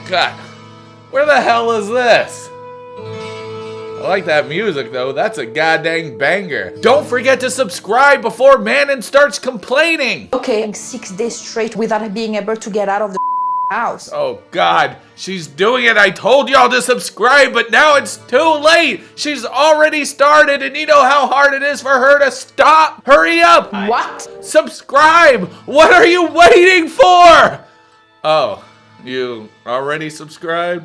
God, where the hell is this? I like that music though, that's a goddamn banger. Don't forget to subscribe before Manon starts complaining. Okay, 6 days straight without being able to get out of the house. Oh God, she's doing it. I told y'all to subscribe, but now it's too late. She's already started and you know how hard it is for her to stop. Hurry up. What? Subscribe. What are you waiting for? Oh, you already subscribed?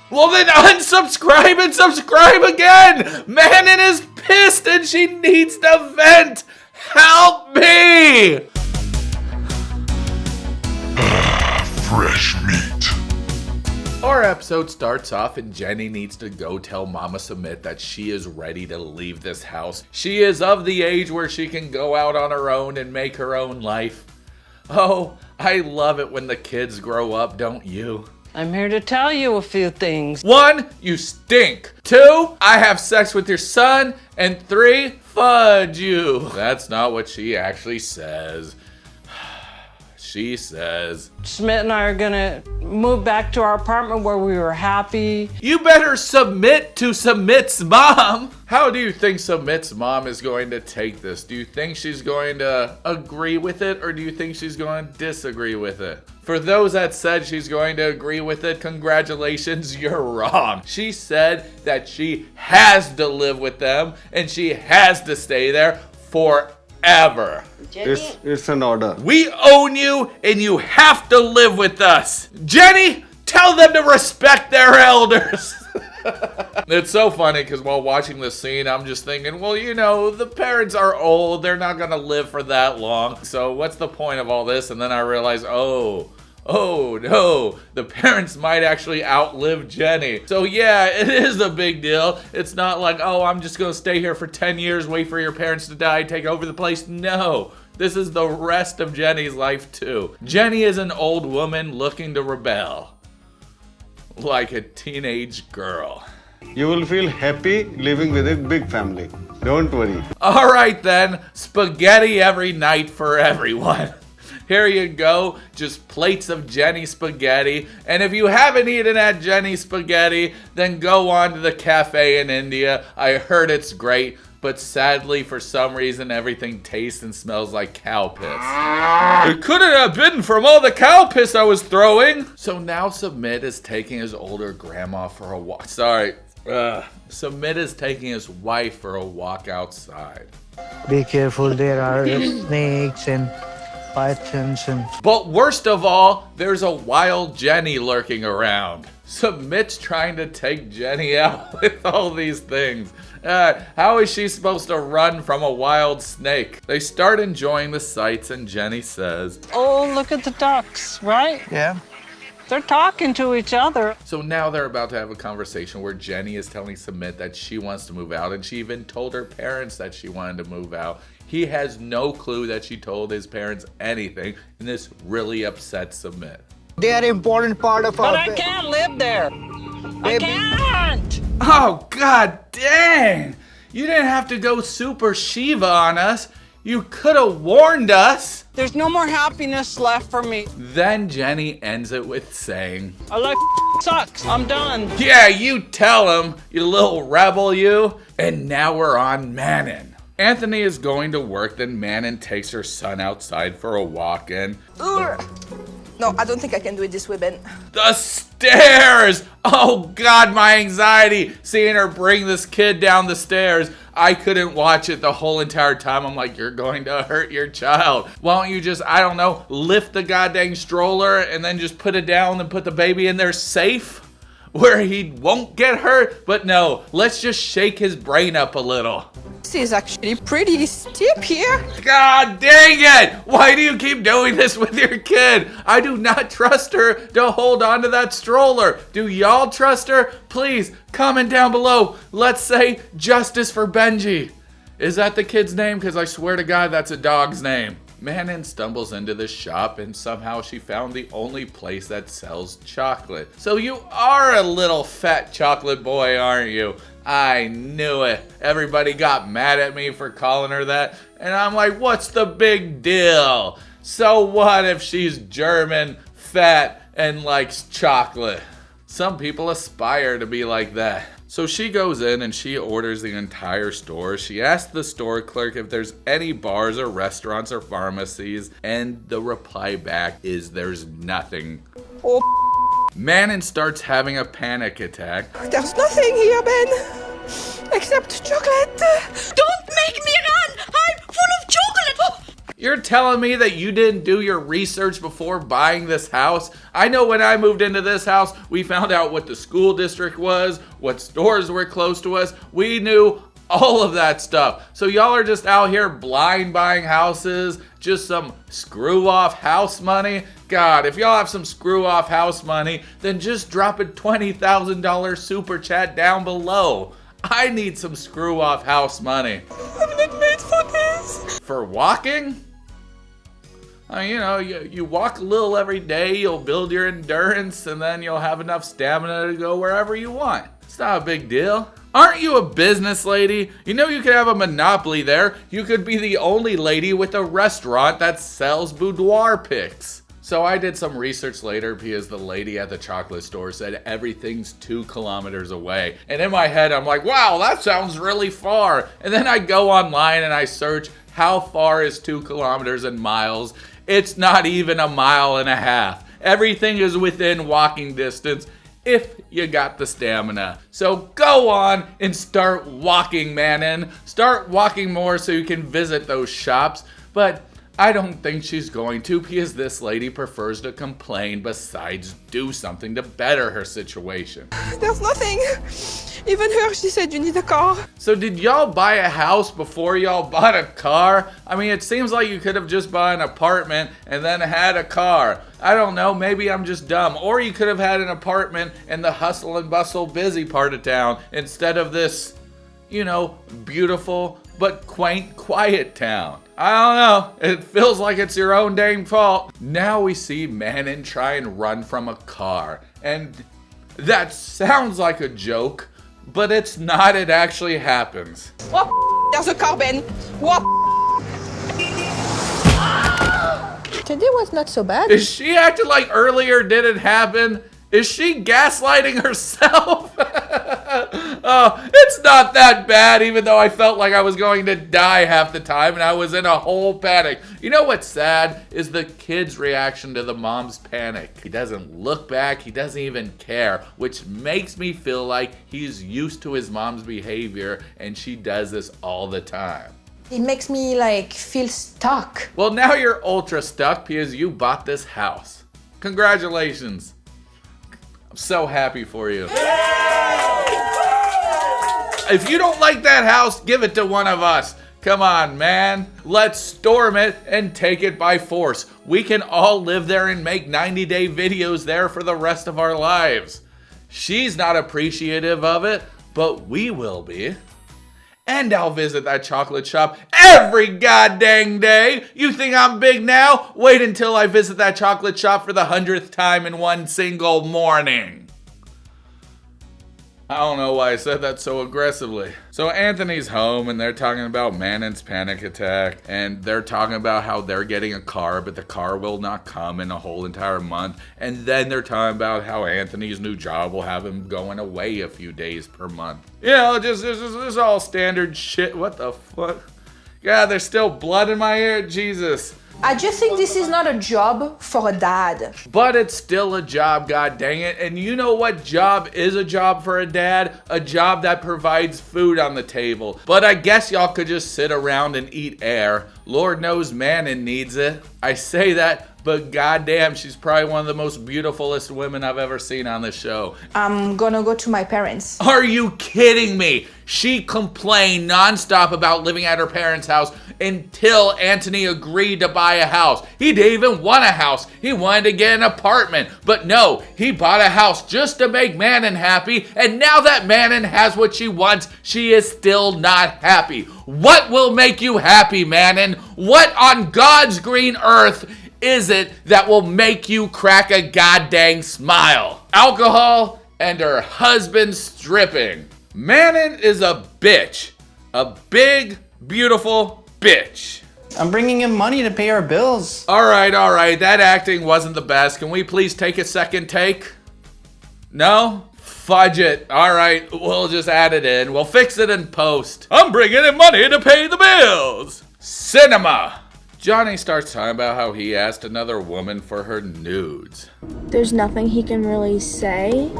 Well then unsubscribe and subscribe again! Manon is pissed and she needs to vent! Help me! Fresh meat. Our episode starts off and Jenny needs to go tell Mama Sumit that she is ready to leave this house. She is of the age where she can go out on her own and make her own life. Oh, I love it when the kids grow up, don't you? I'm here to tell you a few things. 1, you stink. 2, I have sex with your son. And 3, fudge you. That's not what she actually says. She says, Sumit and I are gonna move back to our apartment where we were happy. you better submit to Sumit's mom. How do you think Sumit's mom is going to take this? Do you think she's going to agree with it or do you think she's going to disagree with it? For those that said she's going to agree with it, congratulations, you're wrong. She said that she has to live with them and she has to stay there forever. It's an order. We own you and you have to live with us. Jenny, tell them to respect their elders. It's so funny because while watching this scene, I'm just thinking, well, you know, the parents are old. They're not going to live for that long. So what's the point of all this? And then I realized, oh no, the parents might actually outlive Jenny. So yeah, it is a big deal. It's not like, oh, I'm just gonna stay here for 10 years, wait for your parents to die, take over the place. No, this is the rest of Jenny's life too. Jenny is an old woman looking to rebel. Like a teenage girl. You will feel happy living with a big family. Don't worry. All right then, spaghetti every night for everyone. Here you go, just plates of Jenny spaghetti. And if you haven't eaten at Jenny spaghetti, then go on to the cafe in India. I heard it's great, but sadly for some reason everything tastes and smells like cow piss. It couldn't have been from all the cow piss I was throwing. So now Sumit is taking his older grandma for a walk. Sumit is taking his wife for a walk outside. Be careful, there are snakes and pythons and... But worst of all, there's a wild Jenny lurking around. Sumit's trying to take Jenny out with all these things. How is she supposed to run from a wild snake? They start enjoying the sights and Jenny says, Oh, look at the ducks, right? Yeah. They're talking to each other. so now they're about to have a conversation where Jenny is telling Sumit that she wants to move out and she even told her parents that she wanted to move out. He has no clue that she told his parents anything and this really upsets Sumit. They are an important part of But our... I can't live there. I can't. Oh, god dang! You didn't have to go super Shiva on us. You could have warned us. There's no more happiness left for me. Then Jenny ends it with saying, Our life sucks. I'm done. yeah, you tell him, you little rebel you. And now we're on Manon. Anthony is going to work, then Manon takes her son outside for a walk and... No, I don't think I can do it this way, Ben. The stairs! Oh god, my anxiety seeing her bring this kid down the stairs. I couldn't watch it the whole entire time. I'm like, you're going to hurt your child. Why don't you just, I don't know, lift the goddamn stroller and then just put it down and put the baby in there safe? Where he won't get hurt? But no, let's just shake his brain up a little. This is actually pretty steep here. God dang it! Why do you keep doing this with your kid? I do not trust her to hold on to that stroller. Do y'all trust her? Please, comment down below. Let's say justice for Benji. Is that the kid's name? Because I swear to God, that's a dog's name. Manon stumbles into the shop and somehow she found the only place that sells chocolate. So you are a little fat chocolate boy, aren't you? I knew it. Everybody got mad at me for calling her that. And I'm like, what's the big deal? So what if she's German, fat, and likes chocolate? Some people aspire to be like that. So she goes in and she orders the entire store. She asks the store clerk if there's any bars or restaurants or pharmacies, and the reply back is there's nothing. Oh, Manon starts having a panic attack. there's nothing here, Ben, except chocolate. Don't make me run! I'm full of chocolate! Oh. You're telling me that you didn't do your research before buying this house? I know when I moved into this house, we found out what the school district was, what stores were close to us. We knew all of that stuff. So y'all are just out here blind buying houses, just some screw off house money? God, if y'all have some screw off house money, then just drop a $20,000 super chat down below. I need some screw off house money. I'm not made for this. For walking? You walk a little every day, you'll build your endurance, and then you'll have enough stamina to go wherever you want. It's not a big deal. Aren't you a business lady? You know you could have a monopoly there. You could be the only lady with a restaurant that sells boudoir pics. So I did some research later because the lady at the chocolate store said everything's 2 kilometers away. And in my head, I'm like, wow, that sounds really far. And then I go online and I search how far is 2 kilometers in miles. It's not even a mile and a half. Everything is within walking distance if you got the stamina. So go on and start walking, Manon. Start walking more so you can visit those shops. But I don't think she's going to because this lady prefers to complain besides do something to better her situation. There's nothing. Even her, she said you need a car. So did y'all buy a house before y'all bought a car? I mean, it seems like you could have just bought an apartment and then had a car. I don't know, maybe I'm just dumb. Or you could have had an apartment in the hustle and bustle busy part of town instead of this, beautiful but quaint, quiet town. I don't know. It feels like it's your own dang fault. Now we see Manon try and run from a car. And that sounds like a joke, but it's not. It actually happens. What? There's a car, Ben. What? Today was not so bad. Is she acting like earlier didn't happen? Is she gaslighting herself? Oh, it's not that bad, even though I felt like I was going to die half the time and I was in a whole panic. You know what's sad is the kid's reaction to the mom's panic. He doesn't look back, he doesn't even care, which makes me feel like he's used to his mom's behavior and she does this all the time. It makes me feel stuck. Well, now you're ultra stuck because you bought this house. Congratulations. I'm so happy for you. If you don't like that house, give it to one of us. Come on, man. Let's storm it and take it by force. We can all live there and make 90-day videos there for the rest of our lives. She's not appreciative of it, but we will be. And I'll visit that chocolate shop every goddamn day. You think I'm big now? Wait until I visit that chocolate shop for the 100th time in one single morning. I don't know why I said that so aggressively. So Anthony's home and they're talking about Manon's panic attack and they're talking about how they're getting a car, but the car will not come in a whole entire month. And then they're talking about how Anthony's new job will have him going away a few days per month. Just all standard shit. What the fuck? God, there's still blood in my ear. Jesus. I just think this is not a job for a dad. But it's still a job, god dang it. And you know what job is a job for a dad? A job that provides food on the table. But I guess y'all could just sit around and eat air. Lord knows Manon needs it. I say that, but goddamn, she's probably one of the most beautifulest women I've ever seen on this show. I'm gonna go to my parents. Are you kidding me? She complained nonstop about living at her parents' house until Anthony agreed to buy a house. He didn't even want a house. He wanted to get an apartment. But no, he bought a house just to make Manon happy. And now that Manon has what she wants, she is still not happy. What will make you happy, Manon? What on God's green earth is it that will make you crack a goddamn smile? Alcohol and her husband stripping. Manon is a bitch. A big, beautiful bitch. I'm bringing him money to pay our bills. All right. That acting wasn't the best. Can we please take a second take? No? Fudge it. All right, we'll just add it in. We'll fix it in post. I'm bringing in money to pay the bills. Cinema. Johnny starts talking about how he asked another woman for her nudes. There's nothing he can really say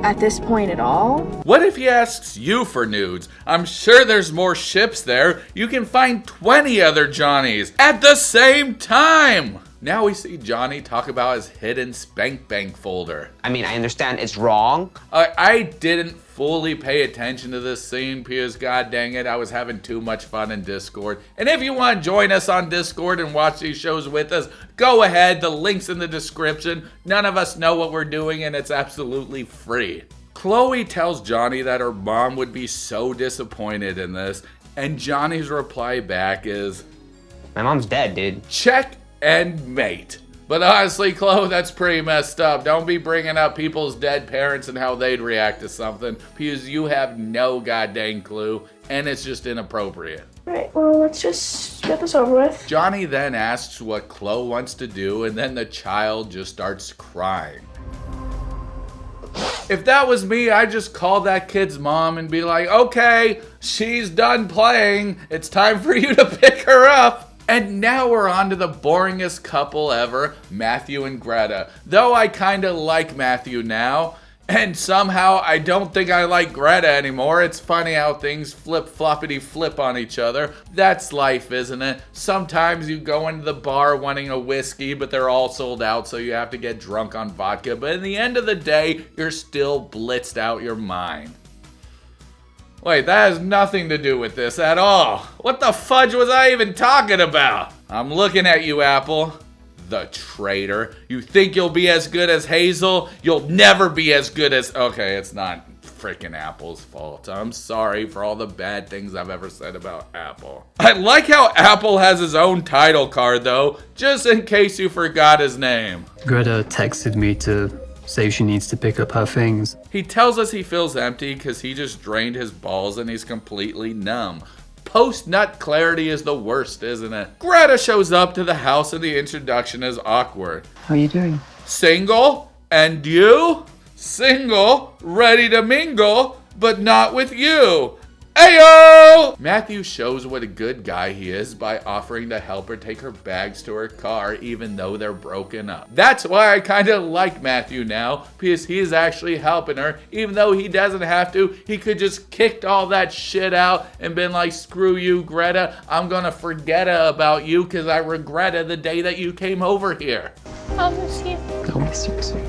at this point at all. What if he asks you for nudes? I'm sure there's more ships there. You can find 20 other Johnnies at the same time. Now we see Johnny talk about his hidden spank bank folder. I mean, I understand it's wrong. I didn't fully pay attention to this scene because, god dang it, I was having too much fun in Discord. And if you want to join us on Discord and watch these shows with us, go ahead. The link's in the description. None of us know what we're doing and it's absolutely free. Chloe tells Johnny that her mom would be so disappointed in this, and Johnny's reply back is, my mom's dead, dude. Check and mate. But honestly, Chloe, that's pretty messed up. Don't be bringing up people's dead parents and how they'd react to something, because you have no goddamn clue, and it's just inappropriate. Right, well, let's just get this over with. Johnny then asks what Chloe wants to do, and then the child just starts crying. If that was me, I'd just call that kid's mom and be like, okay, she's done playing. It's time for you to pick her up. And now we're on to the boringest couple ever, Matthew and Greta. Though I kinda like Matthew now, and somehow I don't think I like Greta anymore. It's funny how things flip-floppity flip on each other. That's life, isn't it? Sometimes you go into the bar wanting a whiskey, but they're all sold out, so you have to get drunk on vodka. But in the end of the day, you're still blitzed out your mind. Wait, that has nothing to do with this at all. What the fudge was I even talking about? I'm looking at you, Apple. The traitor. You think you'll be as good as Hazel? You'll never be as good as... Okay, it's not freaking Apple's fault. I'm sorry for all the bad things I've ever said about Apple. I like how Apple has his own title card, though, just in case you forgot his name. Greta texted me to say she needs to pick up her things. He tells us he feels empty because he just drained his balls and he's completely numb. Post-nut clarity is the worst, isn't it? Greta shows up to the house and the introduction is awkward. How are you doing? Single? And you? Single, ready to mingle, but not with you. Ayo! Matthew shows what a good guy he is by offering to help her take her bags to her car even though they're broken up. That's why I kind of like Matthew now, because he's actually helping her even though he doesn't have to. He could just kicked all that shit out and been like, screw you, Greta. I'm gonna forget about you because I regretted the day that you came over here. I'll miss you. I'll miss you too.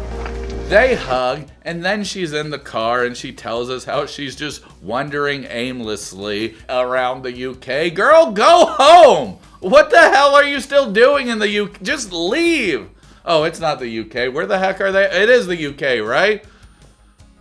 They hug, and then she's in the car and she tells us how she's just wandering aimlessly around the UK. Girl, go home! What the hell are you still doing in the UK? Just leave! Oh, it's not the UK. Where the heck are they? It is the UK, right?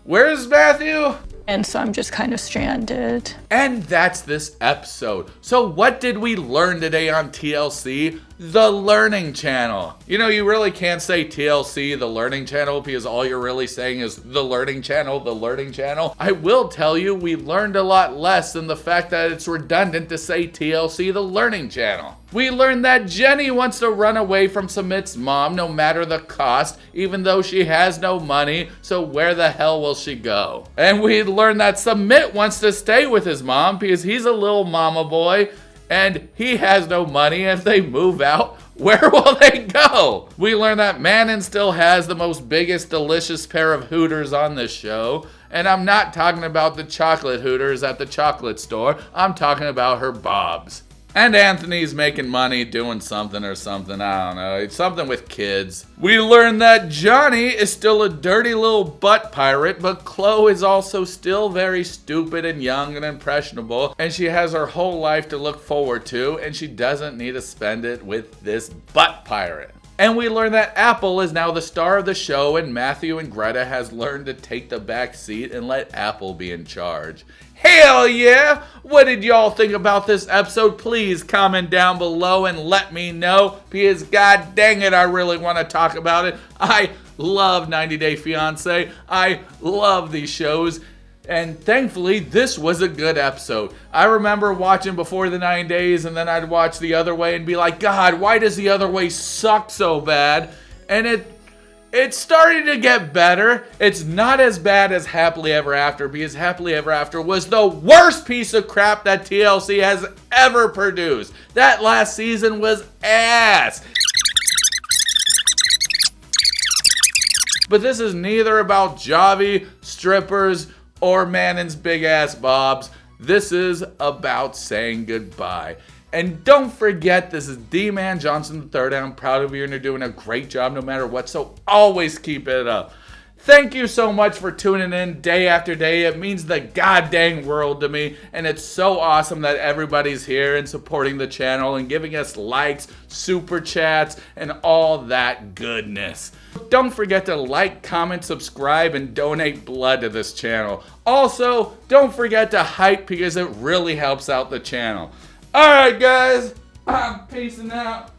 Where's Matthew? And so I'm just kind of stranded. And that's this episode. So what did we learn today on TLC? The Learning Channel. You know, you really can't say TLC, the Learning Channel, because all you're really saying is the Learning Channel, the Learning Channel. I will tell you, we learned a lot less than the fact that it's redundant to say TLC, the Learning Channel. We learned that Jenny wants to run away from Sumit's mom no matter the cost, even though she has no money, so where the hell will she go? And we learned that Sumit wants to stay with his mom because he's a little mama boy, and he has no money. If they move out, where will they go? We learned that Manon still has the most biggest delicious pair of Hooters on this show. And I'm not talking about the chocolate Hooters at the chocolate store. I'm talking about her bobs. And Anthony's making money doing something or something, I don't know, it's something with kids. We learned that Johnny is still a dirty little butt pirate, but Chloe is also still very stupid and young and impressionable, and she has her whole life to look forward to, and she doesn't need to spend it with this butt pirate. And we learned that Apple is now the star of the show, and Matthew and Greta has learned to take the back seat and let Apple be in charge. Hell yeah! What did y'all think about this episode? Please comment down below and let me know, because god dang it, I really want to talk about it. I love 90 Day Fiancé. I love these shows. And thankfully, this was a good episode. I remember watching Before the 9 Days, and then I'd watch The Other Way and be like, God, why does The Other Way suck so bad? And it's starting to get better. It's not as bad as Happily Ever After, because Happily Ever After was the worst piece of crap that TLC has ever produced. That last season was ass. But this is neither about Javi, strippers, or Manon's big ass bobs. This is about saying goodbye. And don't forget, this is Dee-man Johnson III, and I'm proud of you, and you're doing a great job no matter what, so always keep it up. Thank you so much for tuning in day after day. It means the goddamn world to me, and it's so awesome that everybody's here and supporting the channel and giving us likes, super chats, and all that goodness. Don't forget to like, comment, subscribe, and donate blood to this channel. Also, don't forget to hype, because it really helps out the channel. Alright guys, I'm peacing out.